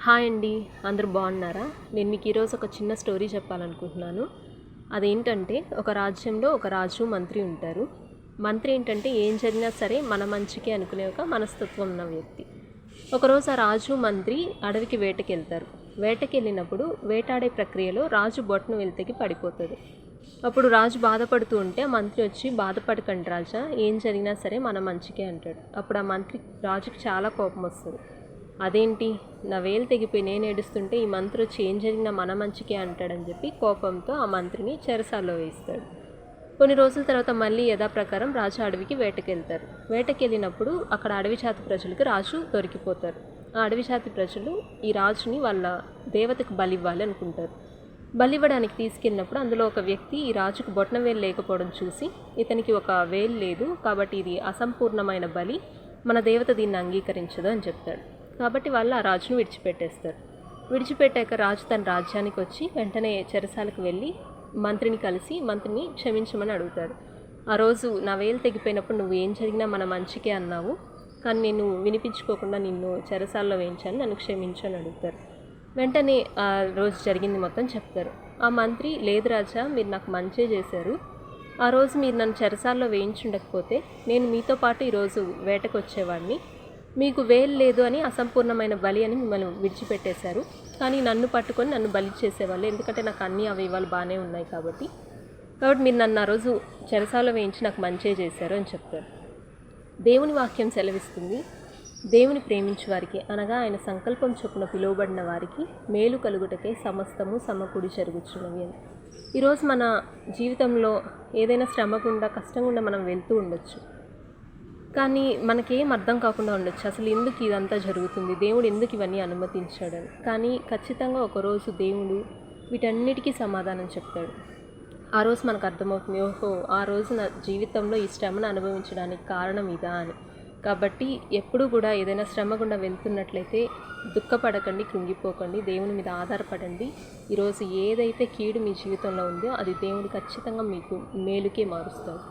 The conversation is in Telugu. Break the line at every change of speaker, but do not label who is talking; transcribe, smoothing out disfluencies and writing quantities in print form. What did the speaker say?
హాయ్ అండి, అందరూ బాగున్నారా? నేను మీకు ఈరోజు ఒక చిన్న స్టోరీ చెప్పాలనుకుంటున్నాను. అదేంటంటే, ఒక రాజ్యంలో ఒక రాజు మంత్రి ఉంటారు. మంత్రి ఏంటంటే ఏం జరిగినా సరే మన మంచికే అనుకునే ఒక మనస్తత్వం ఉన్న వ్యక్తి. ఒకరోజు ఆ రాజు మంత్రి అడవికి వేటకెళ్తారు. వేటకెళ్ళినప్పుడు వేటాడే ప్రక్రియలో రాజు బొట్టను వెలితికి పడిపోతుంది. అప్పుడు రాజు బాధపడుతూ ఉంటే ఆ మంత్రి వచ్చి, బాధపడకండి రాజా, ఏం జరిగినా సరే మన మంచికే అంటాడు. అప్పుడు ఆ మంత్రి రాజుకి చాలా కోపం వస్తుంది. అదేంటి, నా వేలు తెగిపోయి నేను ఏడుస్తుంటే ఈ మంత్రి వచ్చి ఏం జరిగినా మన మంచికే అంటాడని చెప్పి కోపంతో ఆ మంత్రిని చెరసాల్లో వేయిస్తాడు. కొన్ని రోజుల తర్వాత మళ్ళీ యథాప్రకారం రాజు అడవికి వేటకెళ్తారు. వేటకెళ్ళినప్పుడు అక్కడ అడవి జాతి ప్రజలకు రాజు దొరికిపోతారు. ఆ అడవి జాతి ప్రజలు ఈ రాజుని వాళ్ళ దేవతకు బలివ్వాలి అనుకుంటారు. బలివ్వడానికి తీసుకెళ్ళినప్పుడు అందులో ఒక వ్యక్తి ఈ రాజుకు బొట్న వేలు లేకపోవడం చూసి, ఇతనికి ఒక వేలు లేదు కాబట్టి ఇది అసంపూర్ణమైన బలి, మన దేవత దీన్ని అంగీకరించదు అని చెప్తాడు. కాబట్టి వాళ్ళు ఆ రాజును విడిచిపెట్టేస్తారు. విడిచిపెట్టాక రాజు తన రాజ్యానికి వచ్చి వెంటనే చెరసాలకు వెళ్ళి మంత్రిని కలిసి మంత్రిని క్షమించమని అడుగుతాడు. ఆ రోజు నా వేలు తెగిపోయినప్పుడు నువ్వు ఏం జరిగినా మన మంచికే అన్నావు, కానీ నేను వినిపించుకోకుండా నిన్ను చెరసాల్లో వేయించాను, నన్ను క్షమించని అడుగుతారు. వెంటనే ఆ రోజు జరిగింది మొత్తం చెప్తారు. ఆ మంత్రి, లేదు రాజా, మీరు నాకు మంచే చేశారు, ఆ రోజు మీరు నన్ను చెరసాల్లో వేయించుండకపోతే నేను మీతో పాటు ఈరోజు వేటకు వచ్చేవాడిని, మీకు వేలు లేదు అని అసంపూర్ణమైన బలి అని మిమ్మల్ని విడిచిపెట్టేశారు, కానీ నన్ను పట్టుకొని నన్ను బలి చేసేవాళ్ళు, ఎందుకంటే నాకు అన్ని అవయవాలు బాగానే ఉన్నాయి కాబట్టి మీరు నన్ను ఆ రోజు చెరసాల వేయించి నాకు మంచే చేశారు అని చెప్తారు. దేవుని వాక్యం సెలవిస్తుంది, దేవుని ప్రేమించు వారికి అనగా ఆయన సంకల్పం చొప్పున పిలువబడిన వారికి మేలు కలుగుటకే సమస్తము సమకూడి జరుగుతున్నవి అని. ఈరోజు మన జీవితంలో ఏదైనా శ్రమ గుండా కష్టం గుండా మనం వెళ్తూ ఉండొచ్చు, కానీ మనకేం అర్థం కాకుండా ఉండొచ్చు అసలు ఎందుకు ఇదంతా జరుగుతుంది, దేవుడు ఎందుకు ఇవన్నీ అనుమతించాడని. కానీ ఖచ్చితంగా ఒకరోజు దేవుడు వీటన్నిటికీ సమాధానం చెప్తాడు. ఆ రోజు మనకు అర్థమవుతుంది, ఓహో, ఆ రోజు నా జీవితంలో ఈ శ్రమను అనుభవించడానికి కారణం ఇదా అని. కాబట్టి ఎప్పుడూ కూడా ఏదైనా శ్రమ గుండా వెళ్తున్నట్లయితే దుఃఖపడకండి, కృంగిపోకండి, దేవుని మీద ఆధారపడండి. ఈరోజు ఏదైతే కీడు మీ జీవితంలో ఉందో అది దేవుడు ఖచ్చితంగా మీకు మేలుకే మారుస్తాడు.